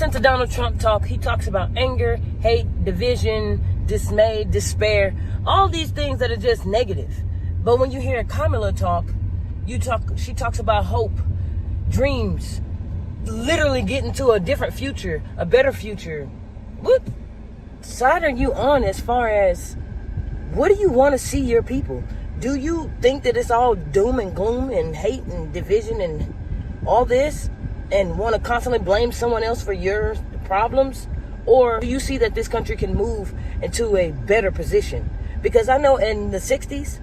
listen to Donald Trump talk, he talks about anger, hate, division, dismay, despair, all these things that are just negative. But when you hear Kamala talk, she talks about hope, dreams, literally getting to a different future, a better future. What side are you on as far as what do you want to see your people? Do you think that it's all doom and gloom and hate and division and all this and want to constantly blame someone else for your problems? Or do you see that this country can move into a better position? Because I know in the 60s,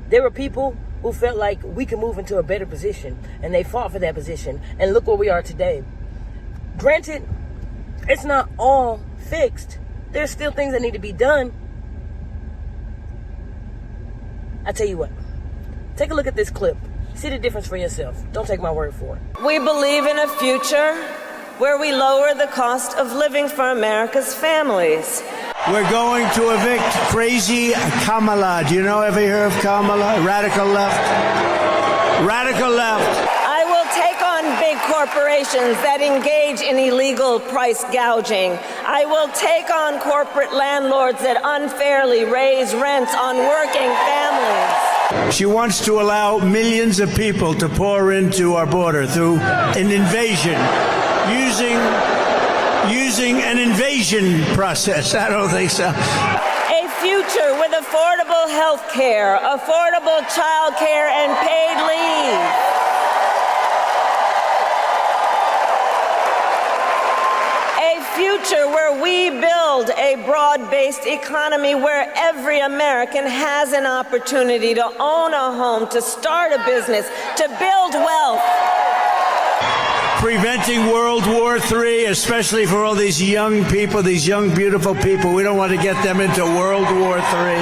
there were people who felt like we can move into a better position, and they fought for that position. And look where we are today. Granted, it's not all fixed. There's still things that need to be done. I tell you what, take a look at this clip. See the difference for yourself. Don't take my word for it. We believe in a future where we lower the cost of living for America's families. We're going to evict crazy Kamala. Do you know, ever hear of Kamala? Radical left. Radical left. I will take on big corporations that engage in illegal price gouging. I will take on corporate landlords that unfairly raise rents on working families. She wants to allow millions of people to pour into our border through an invasion, using an invasion process. I don't think so. A future with affordable health care, affordable child care, and paid leave. A future where we build a broad-based economy where every American has an opportunity to own a home, to start a business, to build wealth. Preventing World War III, especially for all these young people, these young, beautiful people. We don't want to get them into World War III.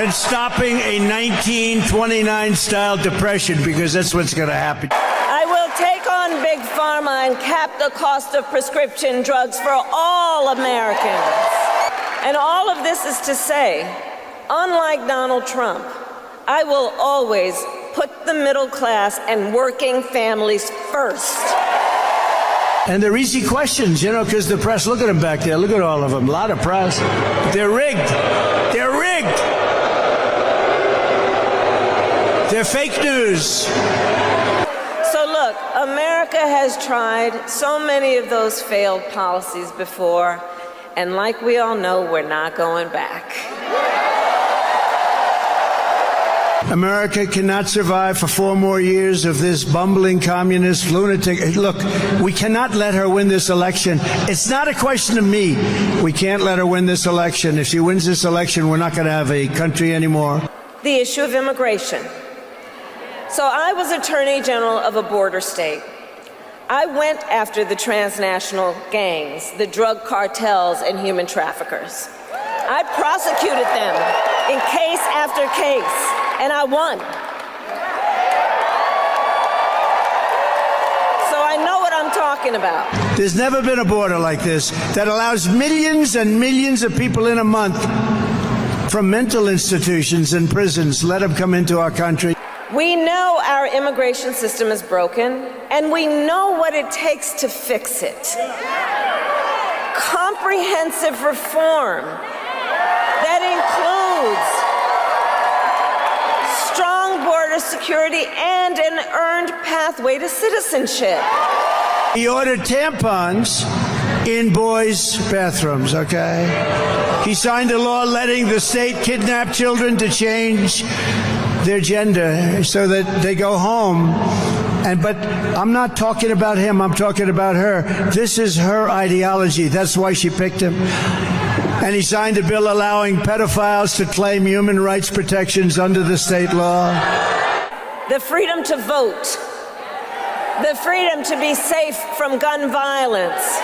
And stopping a 1929-style depression, because that's what's going to happen. I will take on Big Pharma and cap the cost of prescription drugs for all Americans. And all of this is to say, unlike Donald Trump, I will always put the middle class and working families first. And they're easy questions, you know, because the press, look at them back there, look at all of them, a lot of press. They're rigged. They're rigged. They're fake news. So look, America has tried so many of those failed policies before, and like we all know, we're not going back. America cannot survive for 4 more years of this bumbling communist lunatic. Look, we cannot let her win this election. It's not a question of me. We can't let her win this election. If she wins this election, we're not going to have a country anymore. The issue of immigration. So I was Attorney General of a border state. I went after the transnational gangs, the drug cartels, and human traffickers. I prosecuted them in case after case. And I won. So I know what I'm talking about. There's never been a border like this that allows millions and millions of people in a month from mental institutions and prisons. Let them come into our country. We know our immigration system is broken, and we know what it takes to fix it. Comprehensive reform that includes strong border security and an earned pathway to citizenship. He ordered tampons in boys' bathrooms, okay? He signed a law letting the state kidnap children to change their gender so that they go home. But I'm not talking about him, I'm talking about her. This is her ideology. That's why she picked him. And he signed a bill allowing pedophiles to claim human rights protections under the state law. The freedom to vote. The freedom to be safe from gun violence.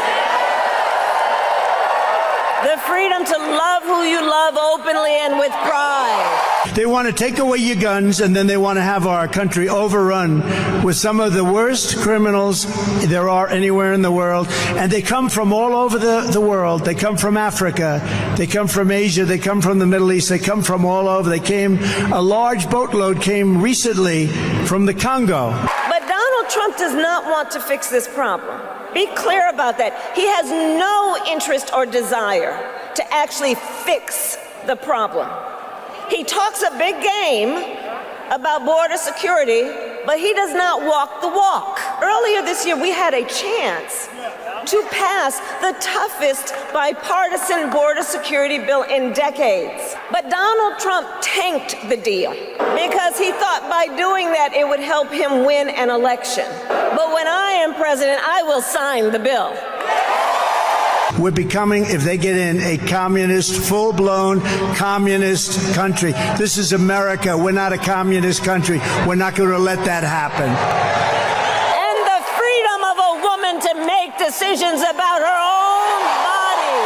The freedom to love who you love openly and with pride. They want to take away your guns, and then they want to have our country overrun with some of the worst criminals there are anywhere in the world. And they come from all over the world. They come from Africa. They come from Asia. They come from the Middle East. They come from all over. A large boatload came recently from the Congo. But Donald Trump does not want to fix this problem. Be clear about that. He has no interest or desire to actually fix the problem. He talks a big game about border security, but he does not walk the walk. Earlier this year, we had a chance to pass the toughest bipartisan border security bill in decades. But Donald Trump tanked the deal because he thought by doing that it would help him win an election. But when I am president, I will sign the bill. We're becoming, if they get in, a communist, full-blown communist country. This is America. We're not a communist country. We're not going to let that happen. And the freedom of a woman to make decisions about her own body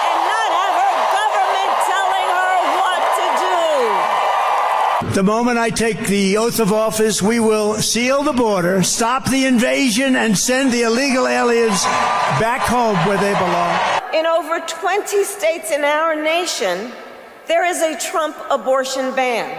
and not have her government telling her what to do. The moment I take the oath of office, we will seal the border, stop the invasion, and send the illegal aliens back home where they belong. In over 20 states in our nation, there is a Trump abortion ban.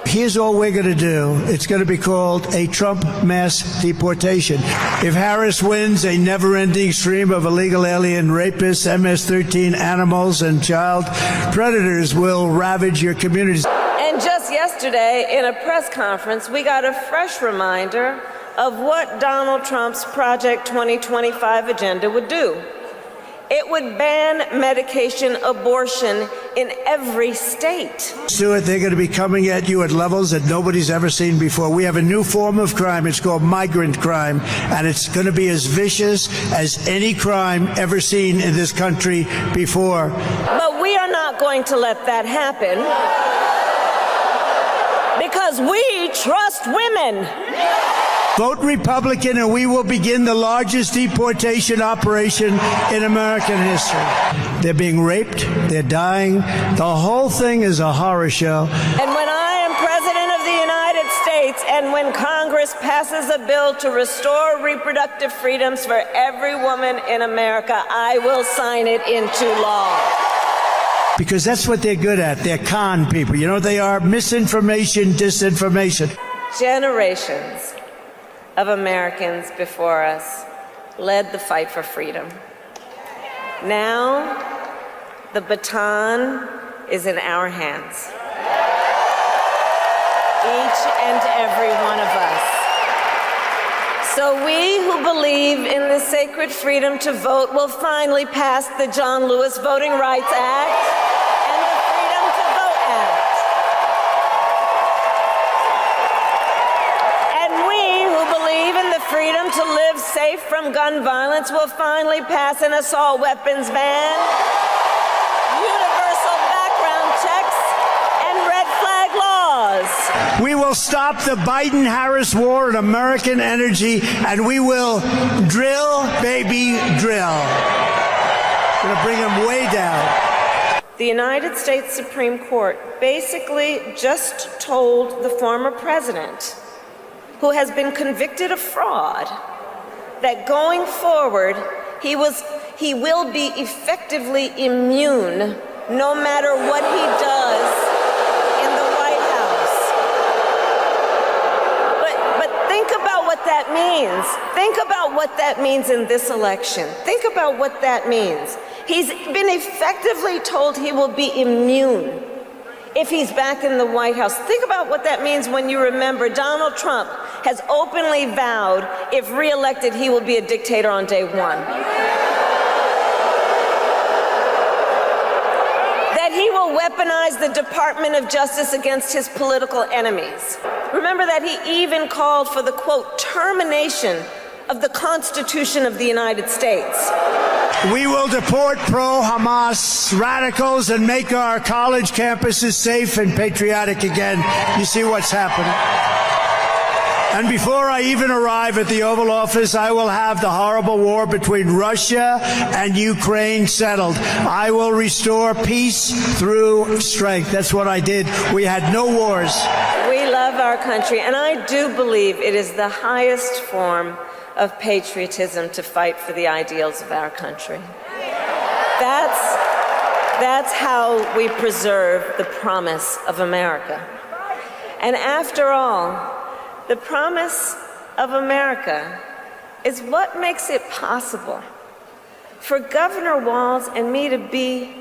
Here's all we're going to do. It's going to be called a Trump mass deportation. If Harris wins, a never-ending stream of illegal alien rapists, MS-13 animals, and child predators will ravage your communities. And just yesterday, in a press conference, we got a fresh reminder of what Donald Trump's Project 2025 agenda would do. It would ban medication abortion in every state. Stuart, they're going to be coming at you at levels that nobody's ever seen before. We have a new form of crime. It's called migrant crime, and it's going to be as vicious as any crime ever seen in this country before. But we are not going to let that happen because we trust women. Vote Republican, and we will begin the largest deportation operation in American history. They're being raped. They're dying. The whole thing is a horror show. And when I am president of the United States, and when Congress passes a bill to restore reproductive freedoms for every woman in America, I will sign it into law. Because that's what they're good at. They're con people. You know what they are? Misinformation, disinformation. Generations of Americans before us led the fight for freedom. Now, the baton is in our hands. Each and every one of us. So we who believe in the sacred freedom to vote will finally pass the John Lewis Voting Rights Act and the Freedom to Vote Act. And we who believe in the freedom to live safe from gun violence will finally pass an assault weapons ban, universal background checks, and red flag laws. We will stop the Biden-Harris war on American energy, and we will drill, baby, drill. We're going to bring them way down. The United States Supreme Court basically just told the former president, who has been convicted of fraud, that going forward, he will be effectively immune no matter what he does in the White House. But think about what that means. Think about what that means in this election. Think about what that means. He's been effectively told he will be immune if he's back in the White House. Think about what that means when you remember Donald Trump has openly vowed, if reelected, he will be a dictator on day one. That he will weaponize the Department of Justice against his political enemies. Remember that he even called for the, quote, termination of the Constitution of the United States. We will deport pro-Hamas radicals and make our college campuses safe and patriotic again. You see what's happening. And before I even arrive at the Oval Office, I will have the horrible war between Russia and Ukraine settled. I will restore peace through strength. That's what I did. We had no wars. We love our country, and I do believe it is the highest form of patriotism to fight for the ideals of our country. That's how we preserve the promise of America. And after all, the promise of America is what makes it possible for Governor Walz and me to be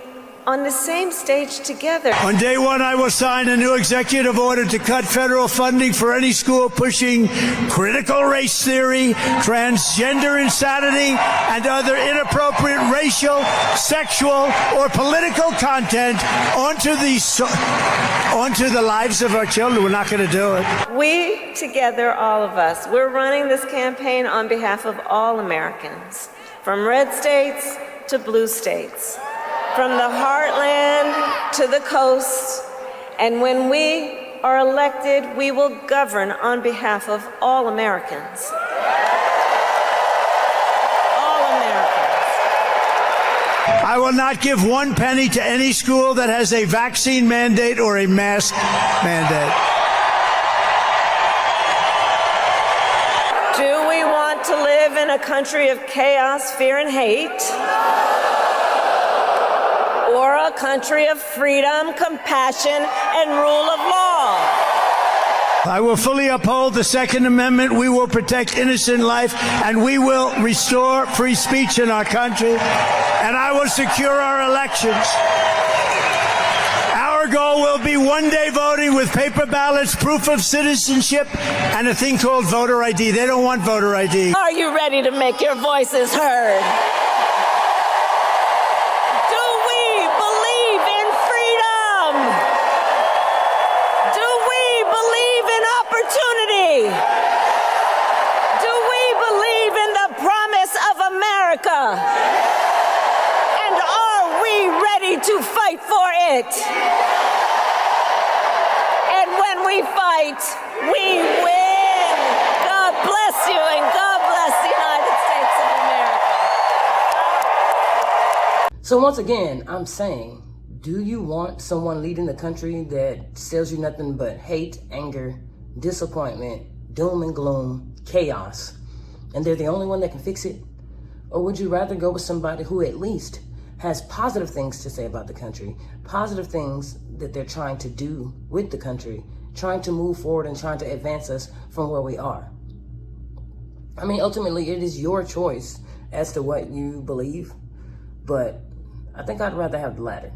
on the same stage together. On day one, I will sign a new executive order to cut federal funding for any school pushing critical race theory, transgender insanity, and other inappropriate racial, sexual, or political content onto the lives of our children. We're not going to do it. We, together, all of us, we're running this campaign on behalf of all Americans, from red states to blue states, from the heartland to the coast, and when we are elected, we will govern on behalf of all Americans. All Americans. I will not give one penny to any school that has a vaccine mandate or a mask mandate. Do we want to live in a country of chaos, fear, and hate? Or a country of freedom, compassion, and rule of law? I will fully uphold the Second Amendment. We will protect innocent life, and we will restore free speech in our country, and I will secure our elections. Our goal will be one-day voting with paper ballots, proof of citizenship, and a thing called voter ID. They don't want voter ID. Are you ready to make your voices heard? And are we ready to fight for it? And when we fight, we win. God bless you, and God bless the United States of America. So once again, I'm saying, do you want someone leading the country that sells you nothing but hate, anger, disappointment, doom and gloom, chaos, and they're the only one that can fix it? Or would you rather go with somebody who at least has positive things to say about the country, positive things that they're trying to do with the country, trying to move forward and trying to advance us from where we are? I mean, ultimately, it is your choice as to what you believe, but I think I'd rather have the latter.